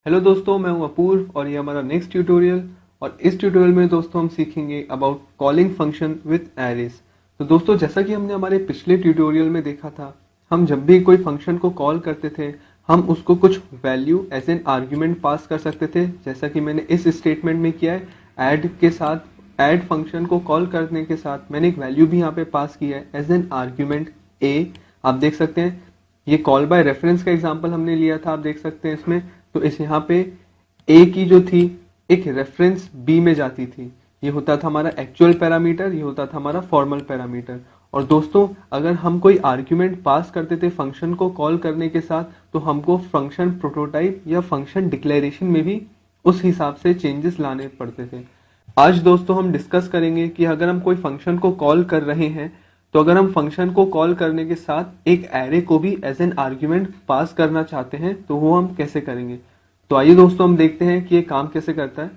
Hello दोस्तों, मैं हूं अपूर्व और ये हमारा नेक्स्ट ट्यूटोरियल। और इस ट्यूटोरियल में दोस्तों हम सीखेंगे about calling function with arrays. तो दोस्तों, जैसा कि हमने हमारे पिछले ट्यूटोरियल में देखा था, हम जब भी कोई फंक्शन को कॉल करते थे हम उसको कुछ value as an argument pass कर सकते थे, जैसा कि मैंने इस स्टेटमेंट में किया है। ऐड के साथ ऐड फंक्शन को कॉल करने के साथ मैंने एक वैल्यू भी यहाँ पे पास किया है एज एन आर्ग्यूमेंट ए। आप देख सकते हैं ये कॉल बाय रेफरेंस का एग्जांपल हमने लिया था, आप देख सकते हैं इसमें। तो इस यहाँ पे ए की जो थी एक रेफरेंस बी में जाती थी। ये होता था हमारा एक्चुअल पैरामीटर, ये होता था हमारा फॉर्मल पैरामीटर। और दोस्तों, अगर हम कोई आर्ग्यूमेंट पास करते थे फंक्शन को कॉल करने के साथ, तो हमको फंक्शन प्रोटोटाइप या फंक्शन डिक्लेरेशन में भी उस हिसाब से चेंजेस लाने पड़ते थे। आज दोस्तों हम डिस्कस करेंगे कि अगर हम कोई फंक्शन को कॉल कर रहे हैं, तो अगर हम फंक्शन को कॉल करने के साथ एक एरे को भी एज एन आर्ग्यूमेंट पास करना चाहते हैं तो वो हम कैसे करेंगे। तो आइए दोस्तों हम देखते हैं कि ये काम कैसे करता है।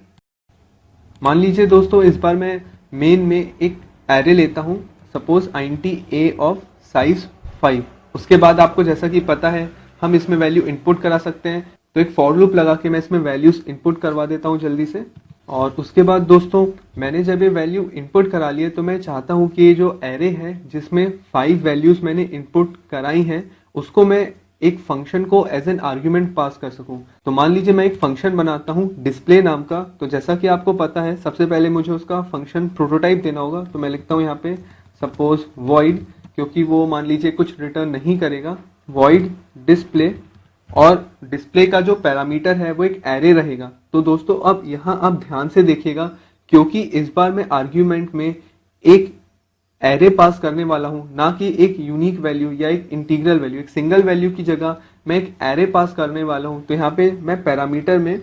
मान लीजिए दोस्तों, इस बार मैं मेन में एक एरे लेता हूं, suppose int a of size 5। उसके बाद आपको जैसा कि पता है हम इसमें वैल्यू इनपुट करा सकते हैं। तो एक फॉर लूप लगा के मैं इसमें वैल्यूज इनपुट करवा देता हूं जल्दी से। और उसके बाद दोस्तों, मैंने जब ये वैल्यू इनपुट करा लिए तो मैं चाहता हूं कि ये जो एरे है जिसमें 5 वैल्यूज मैंने इनपुट कराई हैं, उसको मैं एक फंक्शन को एज एन आर्ग्यूमेंट पास कर सकूं। तो मान लीजिए मैं एक फंक्शन बनाता हूं डिस्प्ले नाम का। तो जैसा कि आपको पता है सबसे पहले मुझे उसका फंक्शन प्रोटोटाइप देना होगा। तो मैं लिखता हूं यहाँ पे सपोज void, क्योंकि वो मान लीजिए कुछ रिटर्न नहीं करेगा, void डिस्प्ले। और डिस्प्ले का जो पैरामीटर है वो एक एरे रहेगा। तो दोस्तों अब यहाँ आप ध्यान से देखिएगा, क्योंकि इस बार मैं आर्ग्यूमेंट में एक एरे पास करने वाला हूं, ना कि एक यूनिक वैल्यू या एक इंटीग्रल वैल्यू। एक सिंगल वैल्यू की जगह मैं एक एरे पास करने वाला हूं। तो यहाँ पे मैं पैरामीटर में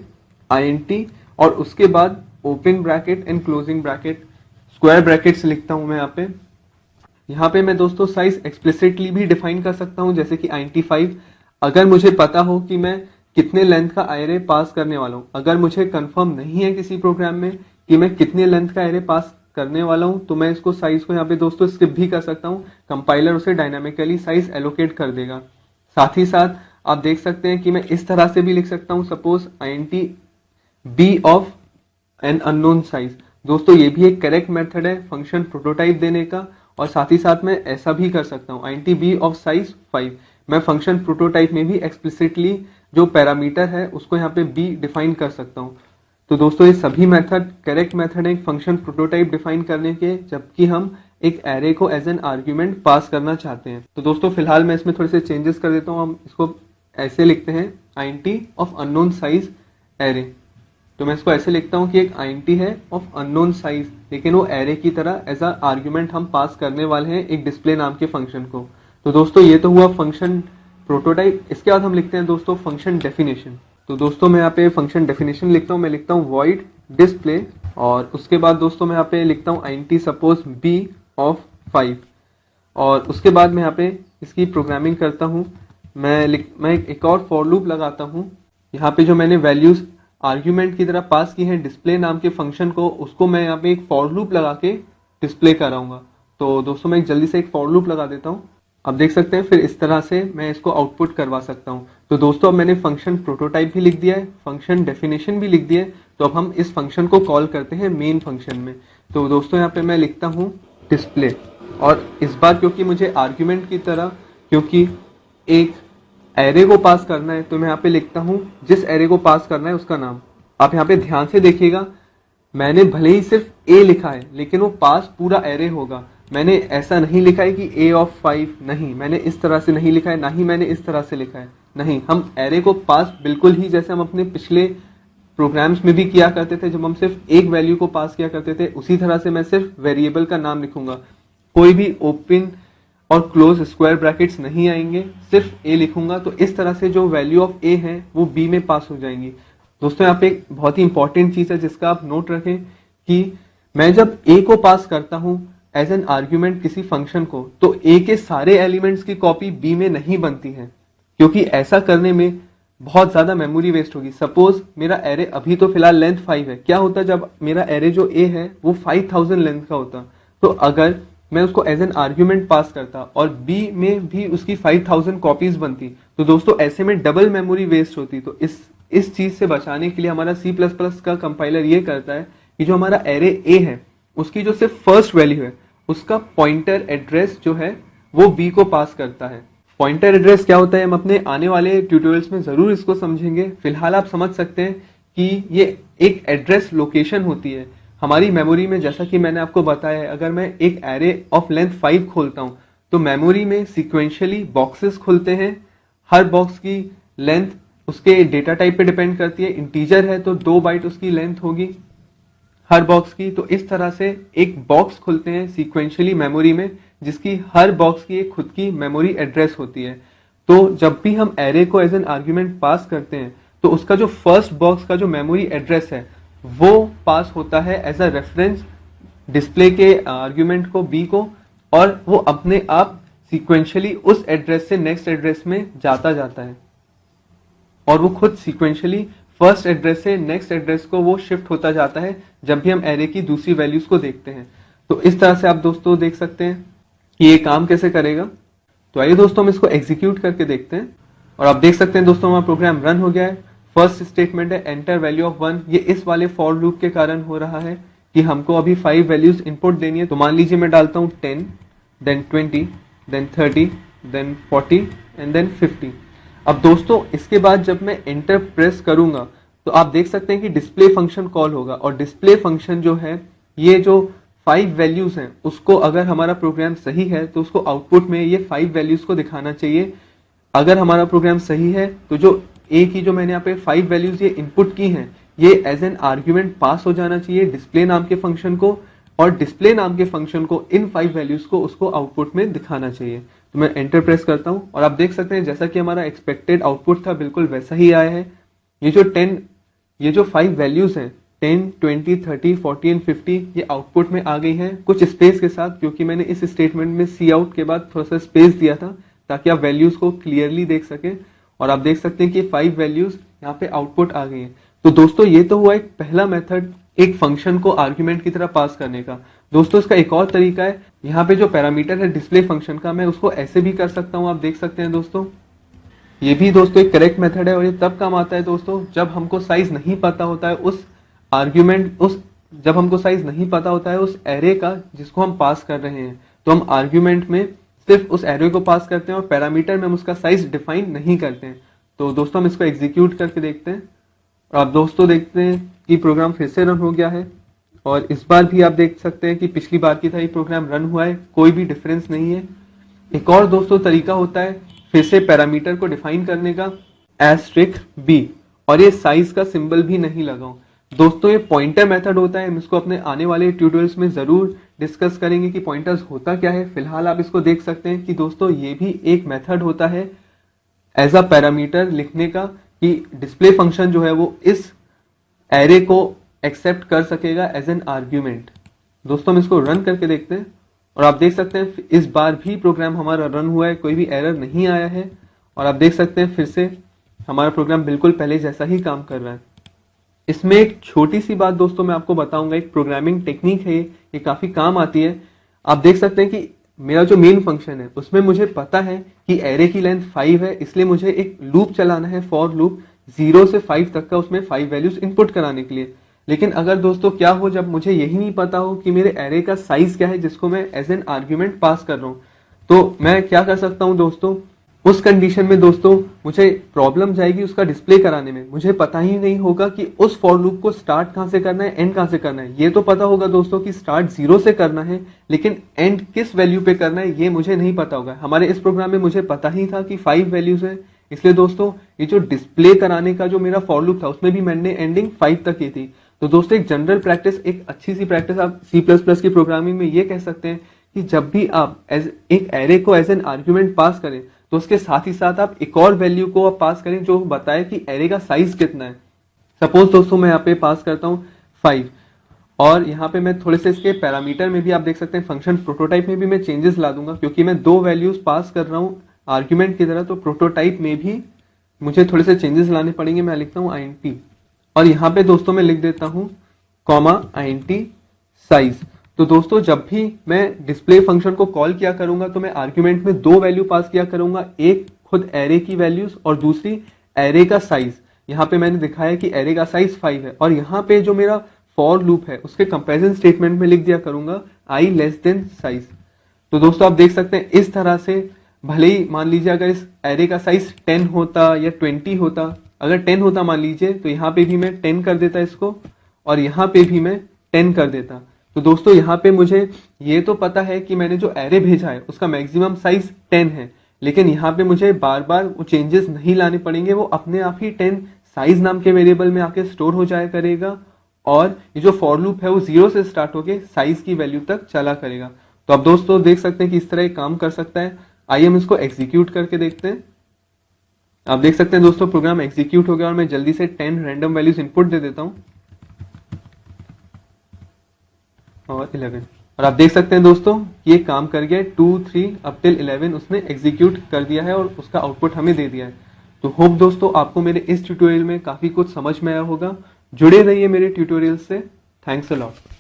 int और उसके बाद open bracket and closing bracket square bracket से लिखता हूं मैं यहाँ पे मैं दोस्तों साइज एक्सप्लिसिटली भी डिफाइन कर सकता हूं, जैसे कि int5। अगर मुझे पता हो कि मैं कितने लेंथ का एरे पास करने वाला हूं, अगर मुझे कंफर्म नहीं है किसी प्रोग्राम में कि मैं कितने लेंथ का एरे पास करने वाला हूं, तो मैं इसको साइज को यहाँ पे दोस्तों स्किप भी कर सकता हूं। कंपाइलर उसे डायनामिकली साइज एलोकेट कर देगा। साथ ही साथ आप देख सकते हैं कि मैं इस तरह से भी लिख सकता हूं, suppose int b of an unknown size. दोस्तों ये भी एक करेक्ट मेथड है फंक्शन प्रोटोटाइप देने का। और साथ ही साथ मैं ऐसा भी कर सकता हूं, int b ऑफ साइज 5। मैं फंक्शन प्रोटोटाइप में भी एक्सप्लिसिटली जो पैरामीटर है उसको यहाँ पे b डिफाइन कर सकता हूं। तो दोस्तों ये सभी मेथड करेक्ट मेथड है फंक्शन प्रोटोटाइप डिफाइन करने के, जबकि हम एक एरे को एज एन आर्ग्यूमेंट पास करना चाहते हैं। तो दोस्तों फिलहाल मैं इसमें थोड़े से चेंजेस कर देता हूँ। हम इसको ऐसे लिखते हैं int of unknown size array. तो मैं इसको ऐसे लिखता हूँ कि एक int है ऑफ अननोन साइज, लेकिन वो एरे की तरह एज अ आर्ग्यूमेंट हम पास करने वाले हैं एक डिस्प्ले नाम के फंक्शन को। तो दोस्तों ये तो हुआ फंक्शन प्रोटोटाइप। इसके बाद हम लिखते हैं दोस्तों फंक्शन डेफिनेशन। तो दोस्तों मैं यहाँ पे फंक्शन डेफिनेशन लिखता हूँ, मैं लिखता हूँ void डिस्प्ले। और उसके बाद दोस्तों मैं यहाँ पे लिखता हूँ int सपोज b ऑफ 5। और उसके बाद मैं यहाँ पे इसकी प्रोग्रामिंग करता हूँ। मैं एक और फॉर लूप लगाता हूँ। यहाँ पे जो मैंने वैल्यूज आर्ग्यूमेंट की तरह पास की है डिस्प्ले नाम के फंक्शन को, उसको मैं यहाँ पे एक फॉर लूप लगा के डिस्प्ले कराऊंगा। तो दोस्तों मैं एक जल्दी से एक फॉर लूप लगा देता हूँ। अब देख सकते हैं फिर इस तरह से मैं इसको आउटपुट करवा सकता हूँ। तो दोस्तों अब मैंने फंक्शन प्रोटोटाइप भी लिख दिया है, फंक्शन डेफिनेशन भी लिख दिया है। तो अब हम इस फंक्शन को कॉल करते हैं मेन फंक्शन में। तो दोस्तों यहाँ पे मैं लिखता हूँ डिस्प्ले। और इस बार क्योंकि मुझे आर्ग्यूमेंट की तरह क्योंकि एक एरे को पास करना है, तो मैं यहाँ पे लिखता हूँ जिस एरे को पास करना है उसका नाम। आप यहाँ पे ध्यान से देखिएगा, मैंने भले ही सिर्फ a लिखा है लेकिन वो पास पूरा एरे होगा। मैंने ऐसा नहीं लिखा है कि a ऑफ 5, नहीं, मैंने इस तरह से नहीं लिखा है, ना ही मैंने इस तरह से लिखा है। नहीं, हम एरे को पास बिल्कुल ही जैसे हम अपने पिछले प्रोग्राम्स में भी किया करते थे, जब हम सिर्फ एक वैल्यू को पास किया करते थे, उसी तरह से मैं सिर्फ वेरिएबल का नाम लिखूंगा। कोई भी ओपन और क्लोज स्क्वायर ब्रैकेट्स नहीं आएंगे, सिर्फ a लिखूंगा। तो इस तरह से जो वैल्यू ऑफ a है वो b में पास हो जाएंगी। दोस्तों यहाँ पे एक बहुत ही इंपॉर्टेंट चीज है जिसका आप नोट रखें कि मैं जब a को पास करता हूं एज एन आर्ग्यूमेंट किसी फंक्शन को, तो a के सारे एलिमेंट्स की कॉपी b में नहीं बनती है, क्योंकि ऐसा करने में बहुत ज्यादा मेमोरी वेस्ट होगी। सपोज मेरा एरे अभी तो फिलहाल लेंथ 5 है, क्या होता जब मेरा एरे जो a है वो 5000 लेंथ का होता, तो अगर मैं उसको एज एन आर्ग्यूमेंट पास करता और b में भी उसकी 5000 कॉपीज बनती, तो दोस्तों ऐसे में डबल मेमोरी वेस्ट होती। तो इस इस चीज से बचाने के लिए हमारा C++ का कंपाइलर ये करता है कि जो हमारा एरे ए है उसकी जो सिर्फ फर्स्ट वैल्यू है उसका पॉइंटर एड्रेस जो है वो बी को पास करता है। पॉइंटर एड्रेस क्या होता है हम अपने आने वाले ट्यूटोरियल्स में जरूर इसको समझेंगे। फिलहाल आप समझ सकते हैं कि ये एक एड्रेस लोकेशन होती है हमारी मेमोरी में। जैसा कि मैंने आपको बताया है, अगर मैं एक एरे ऑफ लेंथ 5 खोलता हूं तो मेमोरी में सीक्वेंशियली बॉक्सेस खुलते हैं। हर बॉक्स की लेंथ उसके डेटा टाइप पे डिपेंड करती है। इंटीजर है तो 2 बाइट उसकी लेंथ होगी हर बॉक्स की। तो इस तरह से एक बॉक्स खुलते हैं सीक्वेंशियली मेमोरी में, जिसकी हर बॉक्स की एक खुद की मेमोरी एड्रेस होती है। तो जब भी हम एरे को एज एन आर्ग्यूमेंट पास करते हैं तो उसका जो फर्स्ट बॉक्स का जो मेमोरी एड्रेस है वो पास होता है एज अ रेफरेंस डिस्प्ले के आर्ग्यूमेंट को बी को, और वो अपने आप सीक्वेंशियली उस एड्रेस से नेक्स्ट एड्रेस में जाता है और वो खुद सीक्वेंशियली फर्स्ट एड्रेस से नेक्स्ट एड्रेस को वो शिफ्ट होता जाता है जब भी हम एरे की दूसरी वैल्यूज को देखते हैं। तो इस तरह से आप दोस्तों देख सकते हैं कि ये काम कैसे करेगा। तो आइए दोस्तों हम इसको एग्जीक्यूट करके देखते हैं और आप देख सकते हैं दोस्तों हमारा प्रोग्राम रन हो गया है। फर्स्ट स्टेटमेंट है एंटर वैल्यू ऑफ 1। ये इस वाले फॉर लूप के कारण हो रहा है कि हमको अभी 5 वैल्यूज इनपुट देनी है। तो मान लीजिए मैं डालता हूं 10, then 20, then 30, then 40 and then 50। अब दोस्तों इसके बाद जब मैं एंटर प्रेस करूंगा तो आप देख सकते हैं कि डिस्प्ले फंक्शन कॉल होगा, और डिस्प्ले फंक्शन जो है ये जो 5 वैल्यूज हैं उसको अगर हमारा प्रोग्राम सही है तो उसको आउटपुट में ये 5 वैल्यूज को दिखाना चाहिए। अगर हमारा प्रोग्राम सही है तो जो ए की जो मैंने यहाँ पे 5 वैल्यूज ये इनपुट की हैं ये एज एन आर्ग्यूमेंट पास हो जाना चाहिए डिस्प्ले नाम के फंक्शन को, और डिस्प्ले नाम के फंक्शन को इन 5 वैल्यूज को उसको आउटपुट में दिखाना चाहिए। तो मैं एंटर प्रेस करता हूं और आप देख सकते हैं जैसा कि हमारा एक्सपेक्टेड आउटपुट था बिल्कुल वैसा ही आया है। ये जो 5 वैल्यूज हैं 10, 20, 30, 40 एंड 50 ये आउटपुट में आ गई हैं कुछ स्पेस के साथ, क्योंकि मैंने इस स्टेटमेंट में सी आउट के बाद थोड़ा सा स्पेस दिया था ताकि आप वैल्यूज को क्लियरली देख सकें। और आप देख सकते हैं कि 5 वैल्यूज यहाँ पे आउटपुट आ गई हैं। तो दोस्तों ये तो हुआ एक पहला मेथड एक फंक्शन को आर्ग्यूमेंट की तरह पास करने का। दोस्तों इसका एक और तरीका है, यहाँ पे जो पैरामीटर है डिस्प्ले फंक्शन का मैं उसको ऐसे भी कर सकता हूँ। आप देख सकते हैं दोस्तों ये भी दोस्तों एक करेक्ट मेथड है, और ये तब काम आता है दोस्तों जब हमको साइज नहीं पता होता है उस आर्ग्यूमेंट जब हमको साइज नहीं पता होता है उस एरे का जिसको हम पास कर रहे हैं। तो हम आर्ग्यूमेंट में सिर्फ उस एरे को पास करते हैं और पैरामीटर में हम उसका साइज डिफाइन नहीं करते हैं। तो दोस्तों हम इसको एग्जीक्यूट करके देखते हैं और आप दोस्तों देखते हैं कि प्रोग्राम फिर से रन हो गया है, और इस बार भी आप देख सकते हैं कि पिछली बार की तरह प्रोग्राम रन हुआ है, कोई भी डिफरेंस नहीं है। एक और दोस्तों तरीका होता है फिर से पैरामीटर को डिफाइन करने का *b, और ये साइज का सिंबल भी नहीं लगाऊं। दोस्तों ये पॉइंटर मेथड होता है, हम इसको अपने आने वाले ट्यूटोरियल्स में जरूर डिस्कस करेंगे कि पॉइंटर्स होता क्या है। फिलहाल आप इसको देख सकते हैं कि दोस्तों ये भी एक मेथड होता है एज अ पैरामीटर लिखने का, कि डिस्प्ले फंक्शन जो है वो इस एरे को एक्सेप्ट कर सकेगा एज एन आर्ग्यूमेंट। दोस्तों हम इसको रन करके देखते हैं और आप देख सकते हैं इस बार भी प्रोग्राम हमारा रन हुआ है, कोई भी एरर नहीं आया है, और आप देख सकते हैं फिर से हमारा प्रोग्राम बिल्कुल पहले जैसा ही काम कर रहा है। इसमें एक छोटी सी बात दोस्तों मैं आपको बताऊंगा, एक प्रोग्रामिंग टेक्निक है, ये काफी काम आती है। आप देख सकते हैं कि मेरा जो मेन फंक्शन है उसमें मुझे पता है कि एरे की लेंथ 5 है, इसलिए मुझे एक लूप चलाना है फॉर लूप 0 से 5 तक का, उसमें 5 वैल्यूज इनपुट कराने के लिए। लेकिन अगर दोस्तों क्या हो जब मुझे यही नहीं पता हो कि मेरे एरे का साइज क्या है जिसको मैं एज एन आर्ग्यूमेंट पास कर रहा हूं, तो मैं क्या कर सकता हूं दोस्तों, उस कंडीशन में दोस्तों मुझे प्रॉब्लम जाएगी उसका डिस्प्ले कराने में। मुझे पता ही नहीं होगा कि उस फॉर लूप को स्टार्ट कहां से करना है, एंड कहां से करना है। ये तो पता होगा दोस्तों कि स्टार्ट 0 से करना है, लेकिन एंड किस वैल्यू पे करना है ये मुझे नहीं पता होगा। हमारे इस प्रोग्राम में मुझे पता ही था कि 5 वैल्यूज है, इसलिए दोस्तों ये जो डिस्प्ले कराने का जो मेरा फॉर लूप था उसमें भी मैंने एंडिंग 5 तक की थी। तो दोस्तों एक जनरल प्रैक्टिस, एक अच्छी सी प्रैक्टिस आप C++ की प्रोग्रामिंग में ये कह सकते हैं कि जब भी आप एक एरे को एज एन आर्ग्यूमेंट पास करें तो उसके साथ ही साथ आप एक और वैल्यू को आप पास करें जो बताए कि एरे का साइज कितना है। सपोज दोस्तों मैं यहाँ पे पास करता हूँ 5, और यहाँ पे मैं थोड़े से इसके पैरामीटर में भी आप देख सकते हैं फंक्शन प्रोटोटाइप में भी मैं चेंजेस ला दूंगा, क्योंकि मैं 2 वैल्यूज पास कर रहा हूँ आर्ग्यूमेंट की तरह। तो प्रोटोटाइप में भी मुझे थोड़े से चेंजेस लाने पड़ेंगे। मैं लिखता हूँ int, और यहाँ पे दोस्तों मैं लिख देता हूँ int साइज। तो दोस्तों जब भी मैं डिस्प्ले फंक्शन को कॉल किया करूंगा तो मैं आर्ग्यूमेंट में 2 वैल्यू पास किया करूंगा, एक खुद एरे की वैल्यूज और दूसरी एरे का साइज। यहाँ पे मैंने दिखाया कि एरे का साइज 5 है, और यहाँ पे जो मेरा फॉर लूप है उसके कंपैरिजन स्टेटमेंट में लिख दिया करूंगा आई लेस देन साइज। तो दोस्तों आप देख सकते हैं इस तरह से, भले ही मान लीजिए अगर इस एरे का साइज 10 होता या 20 होता, अगर 10 होता मान लीजिए, तो यहाँ पे भी मैं 10 कर देता इसको, और यहाँ पे भी मैं 10 कर देता। तो दोस्तों यहाँ पे मुझे ये तो पता है कि मैंने जो एरे भेजा है उसका मैक्सिमम साइज 10 है, लेकिन यहाँ पे मुझे बार बार वो चेंजेस नहीं लाने पड़ेंगे, वो अपने आप ही 10 साइज नाम के वेरिएबल में आके स्टोर हो जाया करेगा, और ये जो फॉर लूप है वो 0 से स्टार्ट होके साइज की वैल्यू तक चला करेगा। तो अब दोस्तों देख सकते हैं कि इस तरह एक काम कर सकता है। आइए हम इसको एग्जीक्यूट करके देखते हैं। आप देख सकते हैं दोस्तों प्रोग्राम एग्जीक्यूट हो गया, और मैं जल्दी से 10 रैंडम वैल्यूज इनपुट दे देता हूं, और 11, और आप देख सकते हैं दोस्तों ये काम कर गया। 2 3 अप टिल 11 उसने एग्जीक्यूट कर दिया है, और उसका आउटपुट हमें दे दिया है। तो होप दोस्तों आपको मेरे इस ट्यूटोरियल में काफी कुछ समझ में आया होगा। जुड़े रहिए मेरे ट्यूटोरियल से। Thanks a lot.